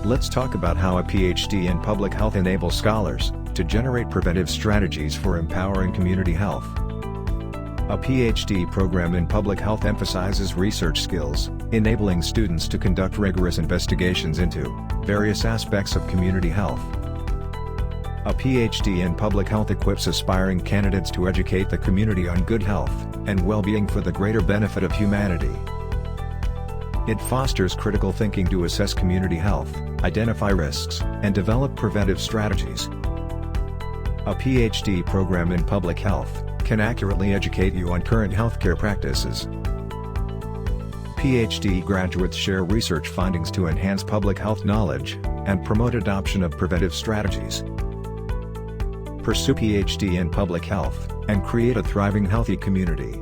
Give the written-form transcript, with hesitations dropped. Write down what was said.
Let's talk about how a Ph.D. in public health enables scholars to generate preventive strategies for empowering community health. A Ph.D. program in public health emphasizes research skills, enabling students to conduct rigorous investigations into various aspects of community health. A Ph.D. in public health equips aspiring candidates to educate the community on good health and well-being for the greater benefit of humanity. It fosters critical thinking to assess community health, identify risks, and develop preventive strategies. A Ph.D. program in public health can accurately educate you on current healthcare practices. Ph.D. graduates share research findings to enhance public health knowledge and promote adoption of preventive strategies. Pursue Ph.D. in public health and create a thriving, healthy community.